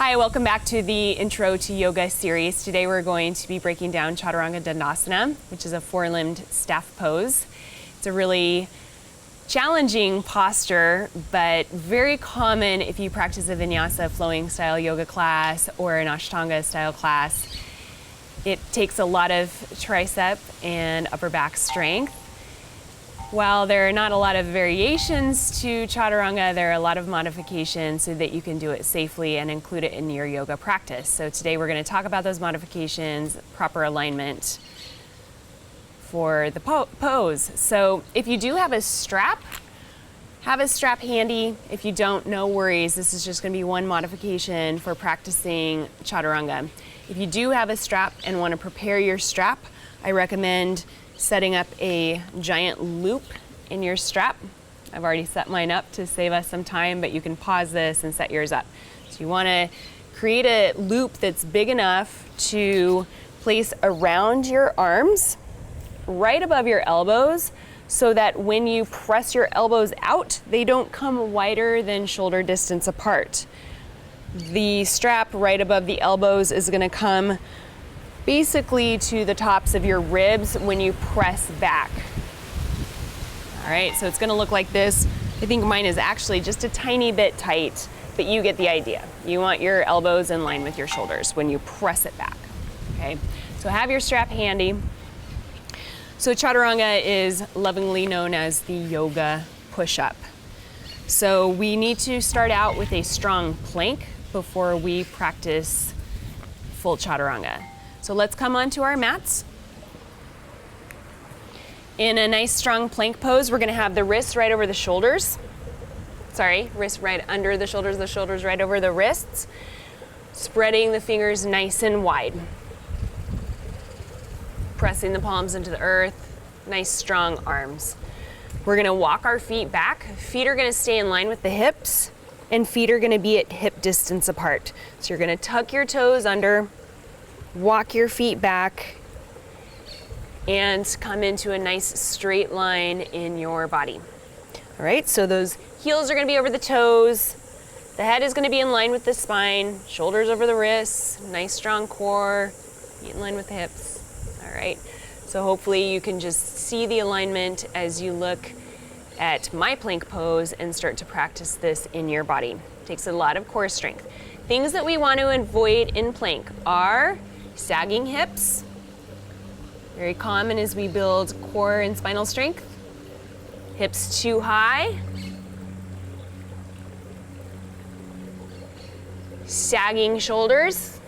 Hi, welcome back to the Intro to Yoga series. Today we're going to be breaking down Chaturanga Dandasana, which is a four-limbed staff pose. It's a really challenging posture, but very common if you practice a vinyasa flowing style yoga class or an Ashtanga style class. It takes a lot of tricep and upper back strength. While there are not a lot of variations to Chaturanga, there are a lot of modifications so that you can do it safely and include it in your yoga practice. So today we're going to talk about those modifications, proper alignment for the pose. So if you do have a strap handy. If you don't, no worries. This is just going to be one modification for practicing Chaturanga. If you do have a strap and want to prepare your strap, I recommend setting up a giant loop in your strap. I've already set mine up to save us some time, but you can pause this and set yours up. So you want to create a loop that's big enough to place around your arms, right above your elbows, so that when you press your elbows out, they don't come wider than shoulder distance apart. The strap right above the elbows is going to come basically to the tops of your ribs when you press back. All right, so it's going to look like this. I think mine is actually just a tiny bit tight, but you get the idea. You want your elbows in line with your shoulders when you press it back. Okay, so have your strap handy. So Chaturanga is lovingly known as the yoga push-up. So we need to start out with a strong plank before we practice full Chaturanga. So let's come onto our mats. In a nice strong plank pose, we're going to have the wrists right over the shoulders. Wrists right under the shoulders right over the wrists. Spreading the fingers nice and wide. Pressing the palms into the earth. Nice strong arms. We're going to walk our feet back. Feet are going to stay in line with the hips, and feet are going to be at hip distance apart. So you're going to tuck your toes under, walk your feet back, and come into a nice straight line in your body. All right, so those heels are going to be over the toes. The head is going to be in line with the spine, shoulders over the wrists, nice strong core, feet in line with the hips. All right, so hopefully you can just see the alignment as you look at my plank pose and start to practice this in your body. It takes a lot of core strength. Things that we want to avoid in plank are sagging hips, very common as we build core and spinal strength. Hips too high. Sagging shoulders.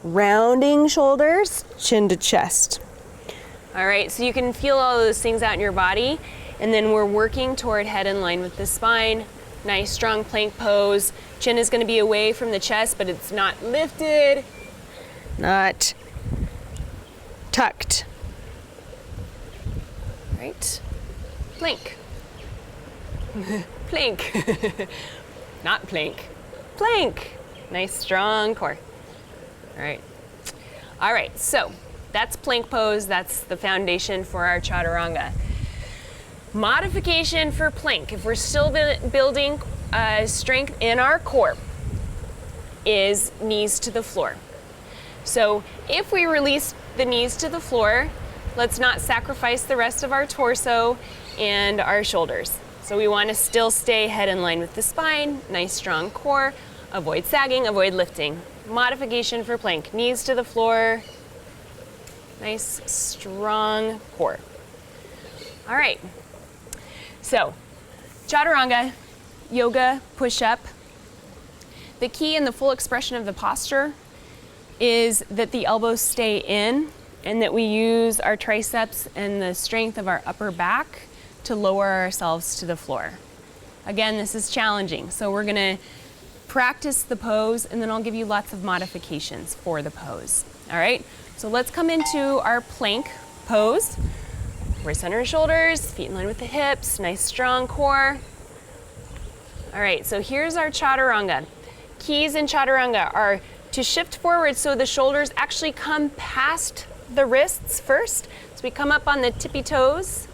Rounding shoulders, chin to chest. All right, so you can feel all those things out in your body, and then we're working toward head in line with the spine. Nice strong plank pose. Chin is going to be away from the chest, but it's not lifted, not tucked. Right? Plank. Plank. Not plank. Plank. Nice strong core. All right. All right, so that's plank pose. That's the foundation for our Chaturanga. Modification for plank, if we're still building strength in our core, is knees to the floor. So if we release the knees to the floor, let's not sacrifice the rest of our torso and our shoulders. So we want to still stay head in line with the spine, nice strong core, avoid sagging, avoid lifting. Modification for plank, knees to the floor, nice strong core. All right. So, Chaturanga, yoga, push-up. The key in the full expression of the posture is that the elbows stay in and that we use our triceps and the strength of our upper back to lower ourselves to the floor. Again, this is challenging, so we're going to practice the pose and then I'll give you lots of modifications for the pose. All right, so let's come into our plank pose. Wrist under shoulders, feet in line with the hips, nice strong core. All right, so here's our Chaturanga. Keys in Chaturanga are to shift forward so the shoulders actually come past the wrists first. So we come up on the tippy toes,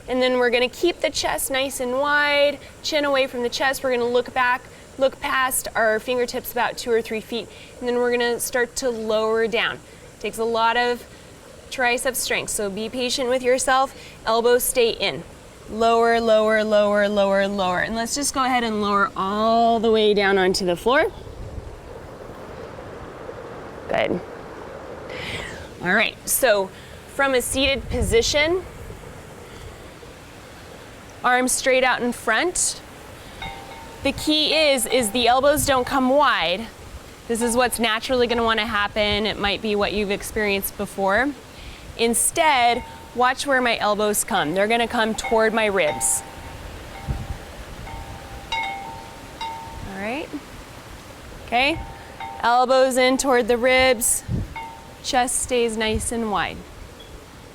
and then we're gonna keep the chest nice and wide, chin away from the chest. We're gonna look back look past our fingertips about 2 or 3 feet, and then we're gonna start to lower down. Takes a lot of tricep strength, so be patient with yourself. Elbows stay in. Lower, lower, lower, lower, lower. And let's just go ahead and lower all the way down onto the floor. Good. All right, so from a seated position, arms straight out in front. The key is the elbows don't come wide. This is what's naturally gonna wanna happen. It might be what you've experienced before. Instead, watch where my elbows come. They're gonna come toward my ribs. All right, okay. Elbows in toward the ribs, chest stays nice and wide.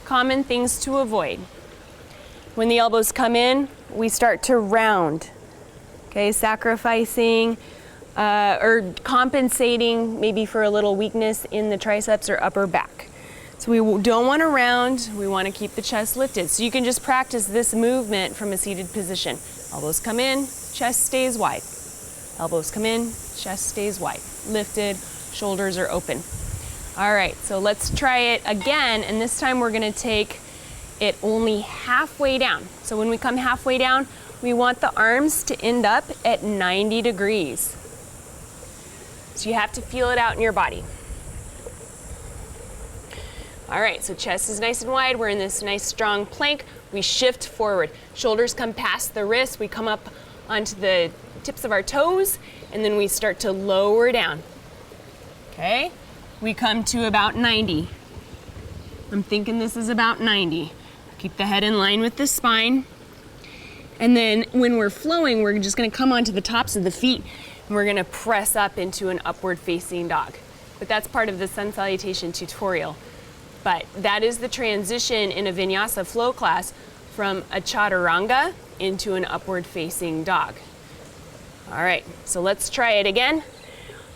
Common things to avoid. When the elbows come in, we start to round, okay? Sacrificing or compensating maybe for a little weakness in the triceps or upper back. So we don't want to round, we want to keep the chest lifted. So you can just practice this movement from a seated position. Elbows come in, chest stays wide. Elbows come in, chest stays wide. Lifted, shoulders are open. All right, so let's try it again, and this time we're gonna take it only halfway down. So when we come halfway down, we want the arms to end up at 90 degrees. So you have to feel it out in your body. All right, so chest is nice and wide. We're in this nice strong plank. We shift forward. Shoulders come past the wrists. We come up onto the tips of our toes, and then we start to lower down. Okay, we come to about 90. I'm thinking this is about 90. Keep the head in line with the spine. And then when we're flowing, we're just gonna come onto the tops of the feet, and we're gonna press up into an upward facing dog. But that's part of the sun salutation tutorial. But that is the transition in a vinyasa flow class from a chaturanga into an upward facing dog. All right, so let's try it again.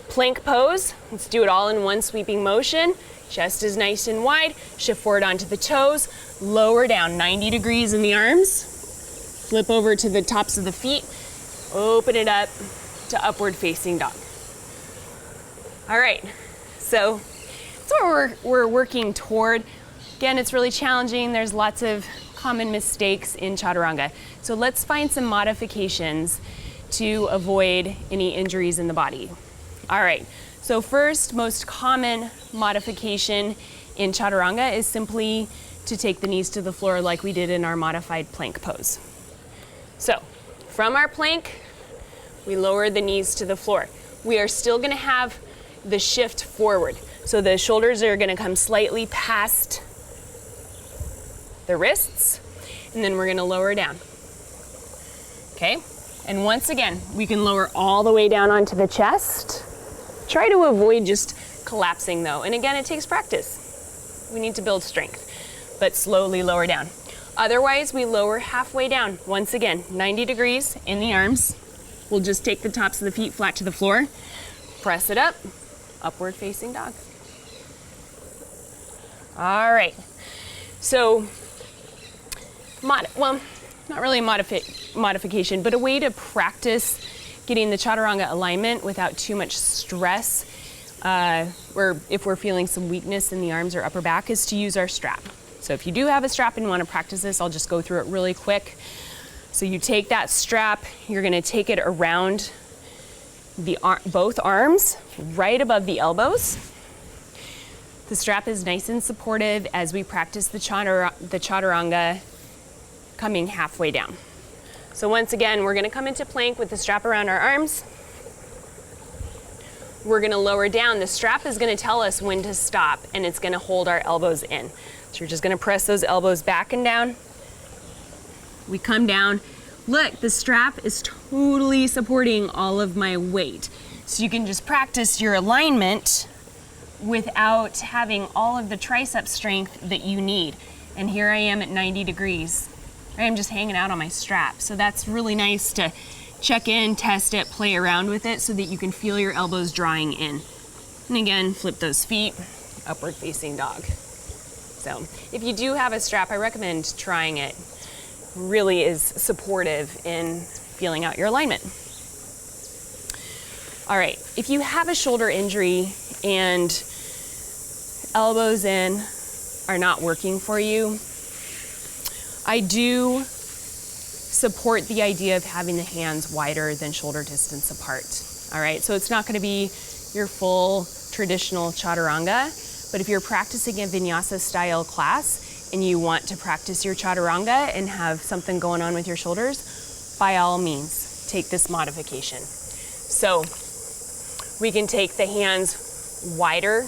Plank pose, let's do it all in one sweeping motion. Chest is nice and wide, shift forward onto the toes, lower down 90 degrees in the arms, flip over to the tops of the feet, open it up to upward facing dog. All right, so that's what we're working toward. Again, it's really challenging. There's lots of common mistakes in chaturanga. So let's find some modifications to avoid any injuries in the body. All right, so first, most common modification in chaturanga is simply to take the knees to the floor like we did in our modified plank pose. So from our plank, we lower the knees to the floor. We are still gonna have the shift forward. So the shoulders are gonna come slightly past the wrists, and then we're gonna lower down. Okay, and once again, we can lower all the way down onto the chest. Try to avoid just collapsing though, and again, it takes practice. We need to build strength, but slowly lower down. Otherwise, we lower halfway down. Once again, 90 degrees in the arms. We'll just take the tops of the feet flat to the floor, press it up, upward facing dog. All right, so, well, not really modification, but a way to practice getting the chaturanga alignment without too much stress, or if we're feeling some weakness in the arms or upper back, is to use our strap. So if you do have a strap and want to practice this, I'll just go through it really quick. So you take that strap, you're gonna take it around both arms, right above the elbows. The strap is nice and supportive as we practice the chaturanga coming halfway down. So once again, we're gonna come into plank with the strap around our arms. We're gonna lower down. The strap is gonna tell us when to stop, and it's gonna hold our elbows in. So you're just gonna press those elbows back and down. We come down. Look, the strap is totally supporting all of my weight. So you can just practice your alignment without having all of the tricep strength that you need. And here I am at 90 degrees. I am just hanging out on my strap. So that's really nice to check in, test it, play around with it so that you can feel your elbows drawing in. And again, flip those feet, upward facing dog. So if you do have a strap, I recommend trying it. Really is supportive in feeling out your alignment. All right, if you have a shoulder injury and elbows in are not working for you, I do support the idea of having the hands wider than shoulder distance apart. All right, so it's not going to be your full traditional chaturanga, but if you're practicing a vinyasa style class and you want to practice your chaturanga and have something going on with your shoulders, by all means, take this modification. So we can take the hands wider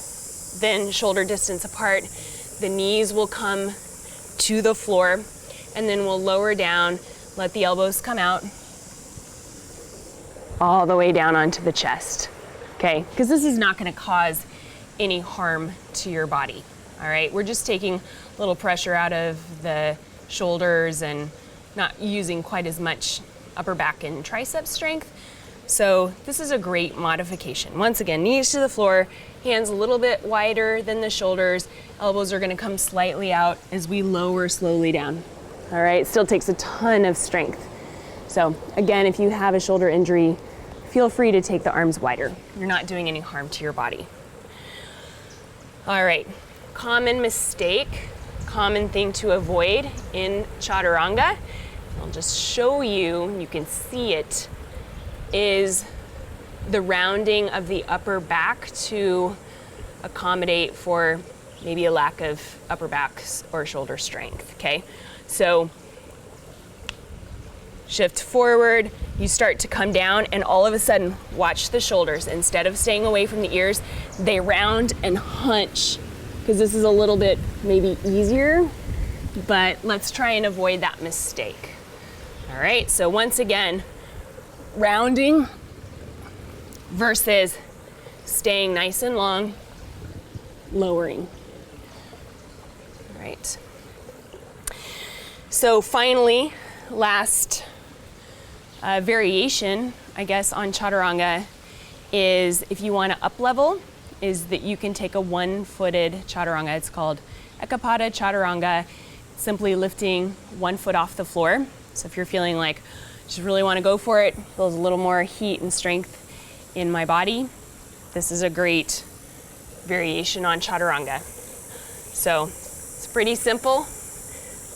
than shoulder distance apart. The knees will come to the floor, and then we'll lower down, let the elbows come out all the way down onto the chest, okay? Because this is not going to cause any harm to your body, all right? We're just taking a little pressure out of the shoulders and not using quite as much upper back and tricep strength. So this is a great modification. Once again, knees to the floor, hands a little bit wider than the shoulders, elbows are going to come slightly out as we lower slowly down. All right, still takes a ton of strength. So again, if you have a shoulder injury, feel free to take the arms wider. You're not doing any harm to your body. All right, common mistake, common thing to avoid in chaturanga, I'll just show you, you can see it, is the rounding of the upper back to accommodate for maybe a lack of upper back or shoulder strength, okay? So shift forward, you start to come down, and all of a sudden, watch the shoulders. Instead of staying away from the ears, they round and hunch, because this is a little bit maybe easier, but let's try and avoid that mistake. All right, so once again, rounding versus staying nice and long, lowering. All right. So finally, last variation, I guess, on chaturanga is if you want to up level, is that you can take a one-footed chaturanga. It's called Ekapada chaturanga, simply lifting one foot off the floor. So if you're feeling like just really want to go for it, builds a little more heat and strength in my body, this is a great variation on chaturanga. So it's pretty simple.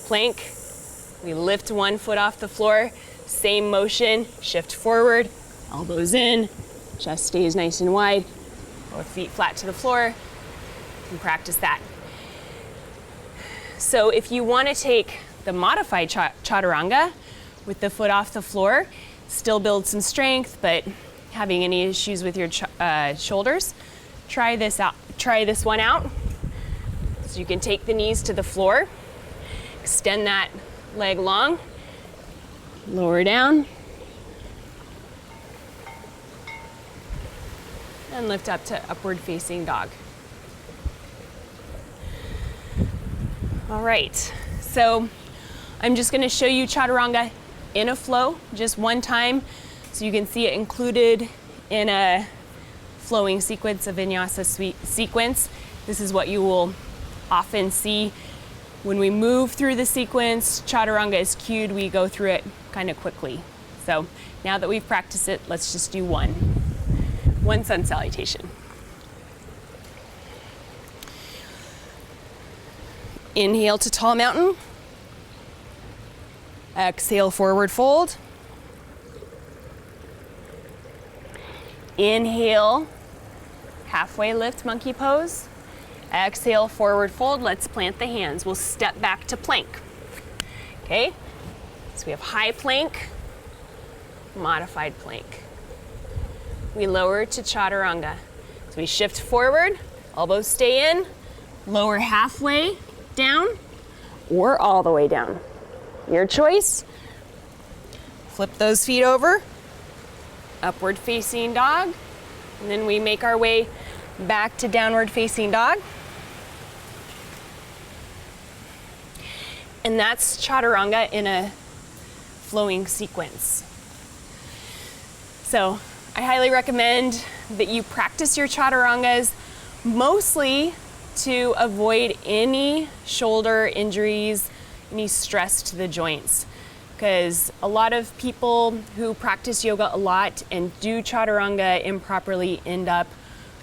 Plank, we lift one foot off the floor, same motion, shift forward, elbows in, chest stays nice and wide, both feet flat to the floor, and practice that. So if you want to take the modified chaturanga with the foot off the floor, still build some strength, but having any issues with your shoulders, try this out. Try this one out. So you can take the knees to the floor, extend that leg long, lower down, and lift up to upward facing dog. All right, so I'm just going to show you chaturanga in a flow just one time so you can see it included in a flowing sequence, a vinyasa sequence. This is what you will often see when we move through the sequence. Chaturanga is cued, we go through it kind of quickly. So now that we've practiced it, let's just do one sun salutation. Inhale to tall mountain. Exhale, forward fold. Inhale, halfway lift, monkey pose. Exhale, forward fold. Let's plant the hands. We'll step back to plank. Okay, so we have high plank, modified plank. We lower to chaturanga. So we shift forward, elbows stay in, lower halfway down or all the way down. Your choice. Flip those feet over, upward facing dog, and then we make our way back to downward facing dog. And that's chaturanga in a flowing sequence. So I highly recommend that you practice your chaturangas mostly to avoid any shoulder injuries, any stress to the joints. because a lot of people who practice yoga a lot and do Chaturanga improperly end up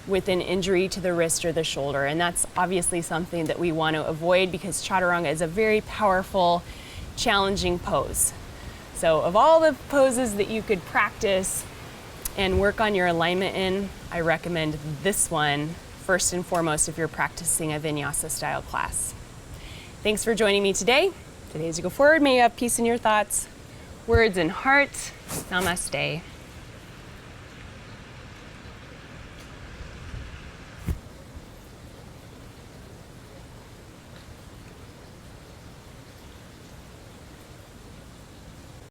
with an injury to the wrist or the shoulder. And that's obviously something that we want to avoid because Chaturanga is a very powerful, challenging pose. So of all the poses that you could practice and work on your alignment in, I recommend this one first and foremost if you're practicing a vinyasa style class. Thanks for joining me today. Today as you go forward, may you have peace in your thoughts, words, and heart. Namaste.